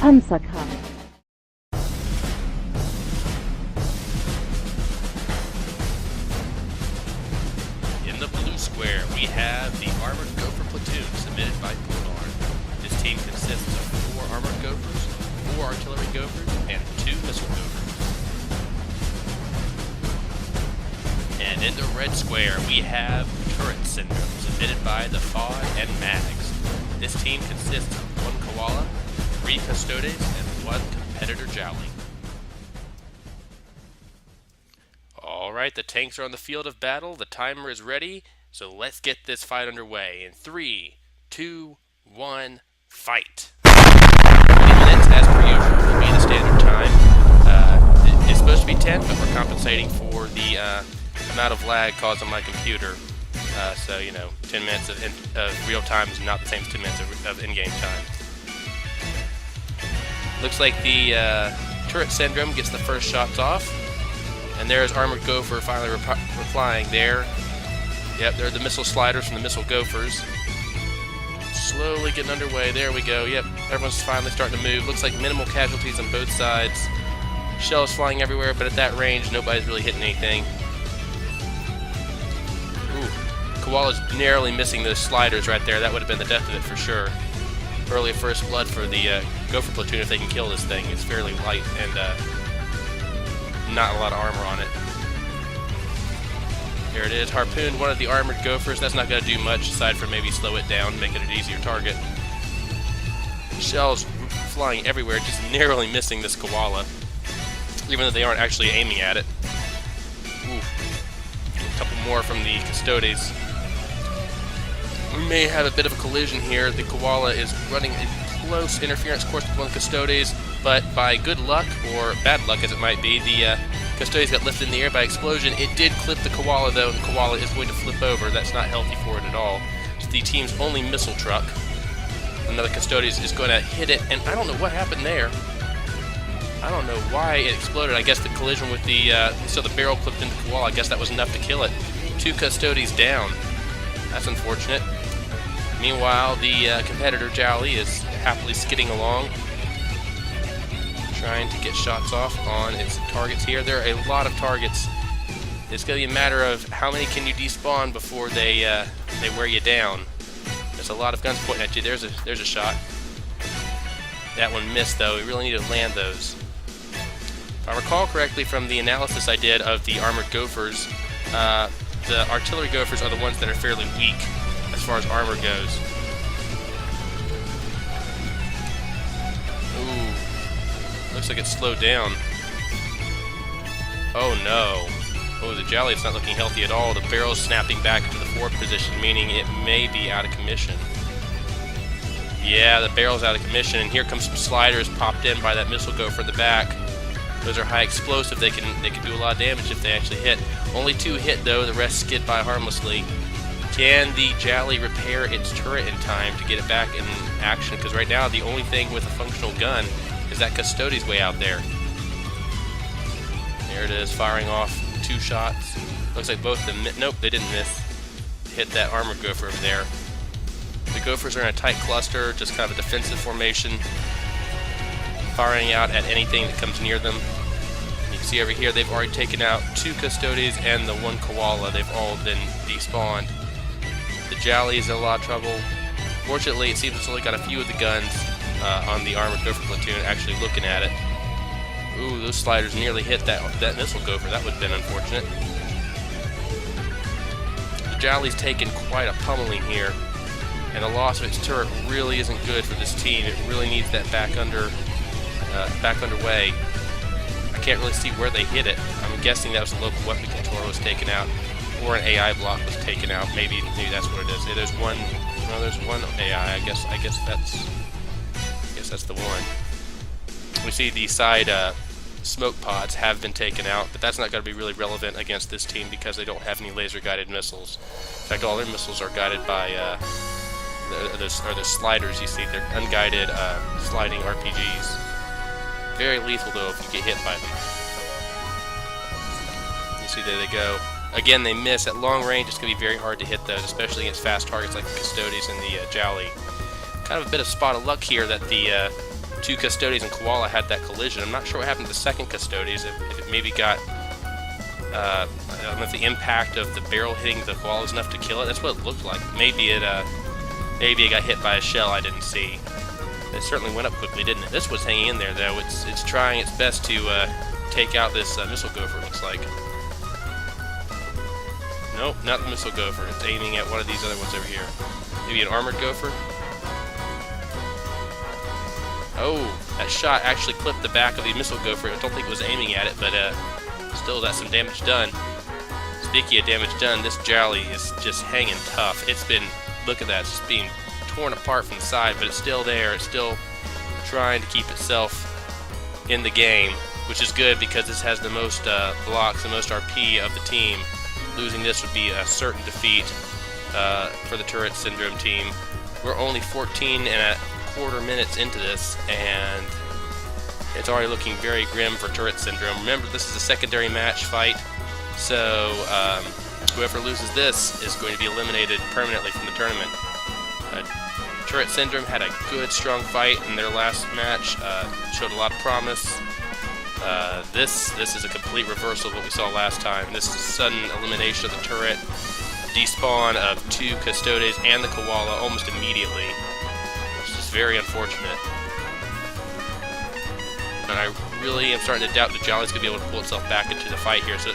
Panzerkampf. In the blue square, we have the Armored Gopher Platoon, submitted by Platoon. This team consists of 4 Armored Gophers, 4 Artillery Gophers, and 2 Missile Gophers. And in the red square, we have Turret Syndrome, submitted by the FOD and MAGs. This team consists of 1 Koala, 3 Custodes, and 1 Competitor Jowly. Alright, the tanks are on the field of battle, the timer is ready, so let's get this fight underway. In 3, 2, 1, fight! 20 minutes as per usual will be the standard time. It's supposed to be 10, but we're compensating for the amount of lag caused on my computer. So, 10 minutes of real time is not the same as 10 minutes of in-game time. Looks like the Turret Syndrome gets the first shots off. And there's Armored Gopher finally replying there. Yep, they're the missile sliders from the Missile Gophers. Slowly getting underway. There we go. Yep, everyone's finally starting to move. Looks like minimal casualties on both sides. Shells flying everywhere, but at that range, nobody's really hitting anything. Ooh, Koala's narrowly missing those sliders right there. That would have been the death of it for sure. Early first blood for the Gopher Platoon if they can kill this thing. It's fairly light and not a lot of armor on it. There it is, harpooned one of the Armored Gophers. That's not going to do much aside from maybe slow it down, make it an easier target. Shells flying everywhere, just narrowly missing this Koala, even though they aren't actually aiming at it. Ooh. A couple more from the Custodes. We may have a bit of a collision here. The Koala is running a close interference course with one of the Custodes, but by good luck, or bad luck as it might be, the Custodes got lifted in the air by explosion. It did clip the Koala though, and the Koala is going to flip over. That's not healthy for it at all. It's the team's only missile truck. Another Custodes is going to hit it, and I don't know what happened there. I don't know why it exploded. I guess the collision with the, so the barrel clipped into the Koala, I guess that was enough to kill it. 2 Custodes down. That's unfortunate. Meanwhile, the competitor Jowly is happily skidding along, trying to get shots off on its targets here. There are a lot of targets. It's going to be a matter of how many can you despawn before they wear you down. There's a lot of guns pointing at you. There's a shot. That one missed though. We really need to land those. If I recall correctly from the analysis I did of the Armored Gophers, the Artillery Gophers are the ones that are fairly weak as far as armor goes. Ooh. Looks like it's slowed down. Oh no. Oh, the Jowly's not looking healthy at all. The barrel's snapping back into the forward position, meaning it may be out of commission. Yeah, the barrel's out of commission, and here comes some sliders popped in by that Missile Gopher in the back. Those are high explosive. They can do a lot of damage if they actually hit. Only 2 hit though, the rest skid by harmlessly. Can the Jowly repair its turret in time to get it back in action? Because right now the only thing with a functional gun is that Custodes way out there. There it is, firing off 2 shots. Looks like both of them, nope, they didn't miss. Hit that Armored Gopher over there. The Gophers are in a tight cluster, just kind of a defensive formation, firing out at anything that comes near them. You can see over here they've already taken out 2 Custodes and the 1 Koala. They've all been despawned. The Jowly is in a lot of trouble. Fortunately, it seems it's only got a few of the guns on the Armored Gopher Platoon actually looking at it. Ooh, those sliders nearly hit that Missile Gopher. That would have been unfortunate. The Jowly's taken quite a pummeling here, and the loss of its turret really isn't good for this team. It really needs that back underway. I can't really see where they hit it. I'm guessing that was a local weapon controller was taken out, or an AI block was taken out. Maybe that's what it is. There's one AI. I guess that's the one. We see the side smoke pods have been taken out, but that's not going to be really relevant against this team because they don't have any laser-guided missiles. In fact, all their missiles are guided by those sliders you see. They're unguided sliding RPGs. Very lethal though if you get hit by them. You see, there they go. Again, they miss. At long range, it's going to be very hard to hit those, especially against fast targets like the Custodes and the Jowly. Kind of a bit of spot of luck here that the two Custodies and Koala had that collision. I'm not sure what happened to the second Custodies, if it maybe got, I don't know if the impact of the barrel hitting the Koala was enough to kill it. That's what it looked like. Maybe it got hit by a shell I didn't see. It certainly went up quickly, didn't it? This was hanging in there, though. It's trying its best to take out this missile Gopher, looks like. Nope, not the missile Gopher. It's aiming at one of these other ones over here. Maybe an armored Gopher? Oh, that shot actually clipped the back of the missile Gopher. I don't think it was aiming at it, but still got some damage done. Speaking of damage done, this Jolly is just hanging tough. It's been, look at that, it's just being torn apart from the side, but it's still there. It's still trying to keep itself in the game, which is good because this has the most blocks, the most RP of the team. Losing this would be a certain defeat for the Turret Syndrome team. We're only 14 and a quarter minutes into this, and it's already looking very grim for Turret Syndrome. Remember, this is a secondary match fight, so whoever loses this is going to be eliminated permanently from the tournament. Turret Syndrome had a good, strong fight in their last match, showed a lot of promise. This is a complete reversal of what we saw last time. This is a sudden elimination of the turret, despawn of two Custodes and the Koala almost immediately. It's just very unfortunate. And I really am starting to doubt that Jolly's going to be able to pull itself back into the fight here, so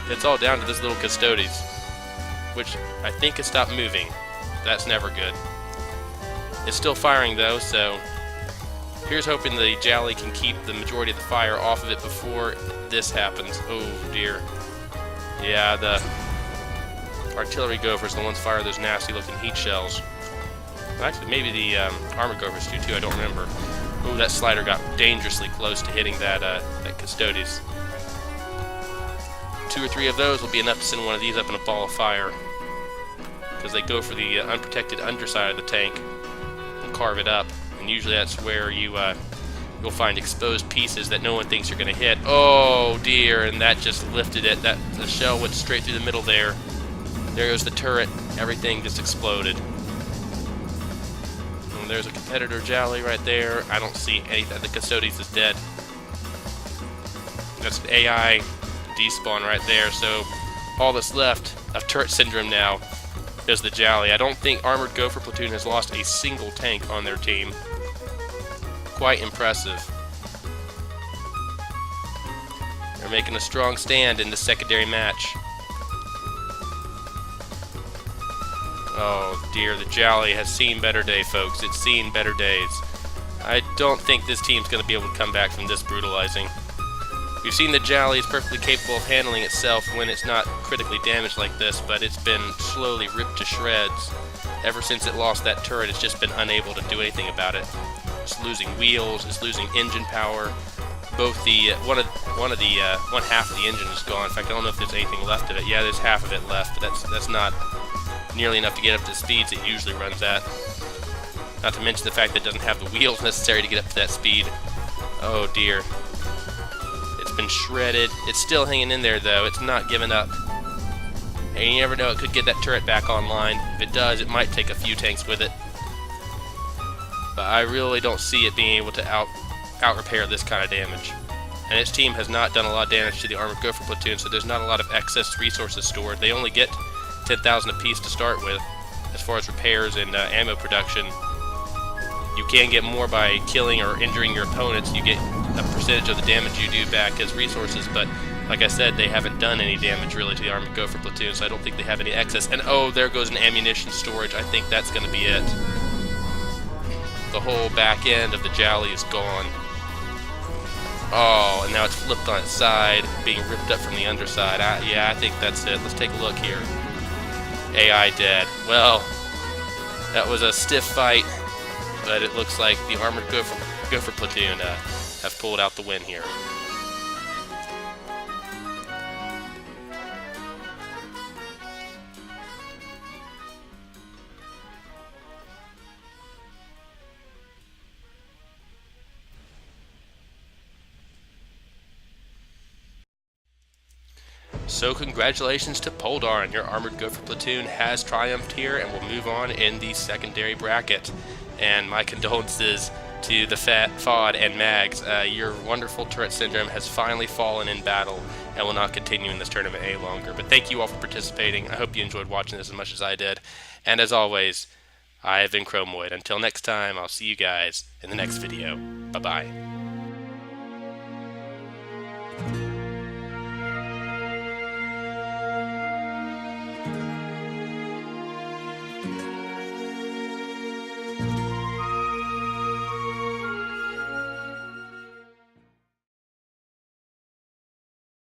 it's all down to this little Custodes, which I think has stopped moving. That's never good. It's still firing though, so here's hoping the Jolly can keep the majority of the fire off of it before this happens. Oh dear. Yeah, the artillery Gophers are the ones fire those nasty looking heat shells. Actually, maybe the armored Gophers do too, I don't remember. Oh, that slider got dangerously close to hitting that Custodes. 2 or 3 of those will be enough to send one of these up in a ball of fire, because they go for the unprotected underside of the tank and carve it up. And usually that's where you'll find exposed pieces that no one thinks you're going to hit. Oh dear, and that just lifted it. The shell went straight through the middle there. There goes the turret. Everything just exploded. And there's a competitor Jolly right there. I don't see anything. The Custodes is dead. That's an AI despawn right there. So all that's left of Turret Syndrome now is the Jolly. I don't think Armored Gopher Platoon has lost a single tank on their team. Quite impressive. They're making a strong stand in the secondary match. Oh dear, the Jolly has seen better days, folks. It's seen better days. I don't think this team's going to be able to come back from this brutalizing. We've seen the Jolly is perfectly capable of handling itself when it's not critically damaged like this, but it's been slowly ripped to shreds. Ever since it lost that turret, it's just been unable to do anything about it. It's losing wheels, it's losing engine power. Both the one half of the engine is gone. In fact, I don't know if there's anything left of it. Yeah, there's half of it left, but that's not nearly enough to get up to the speeds it usually runs at. Not to mention the fact that it doesn't have the wheels necessary to get up to that speed. Oh dear. It's been shredded. It's still hanging in there though. It's not giving up. And you never know, it could get that turret back online. If it does, it might take a few tanks with it. But I really don't see it being able to out-repair this kind of damage. And its team has not done a lot of damage to the Armored Gopher Platoon, so there's not a lot of excess resources stored. They only get 10,000 apiece to start with, as far as repairs and ammo production. You can get more by killing or injuring your opponents. You get a percentage of the damage you do back as resources, but like I said, they haven't done any damage really to the Armored Gopher Platoon, so I don't think they have any excess. And oh, there goes an ammunition storage. I think that's going to be it. The whole back end of the Jolly is gone. Oh, and now it's flipped on its side, being ripped up from the underside. Yeah, I think that's it. Let's take a look here. AI dead. Well, that was a stiff fight, but it looks like the Armored Gopher Platoon have pulled out the win here. So congratulations to Poldarn. Your Armored Gopher Platoon has triumphed here and will move on in the secondary bracket. And my condolences to the Fat, Fod, and Mags. Your wonderful Tourette syndrome has finally fallen in battle and will not continue in this tournament any longer. But thank you all for participating. I hope you enjoyed watching this as much as I did. And as always, I have been Chromoid. Until next time, I'll see you guys in the next video. Bye-bye.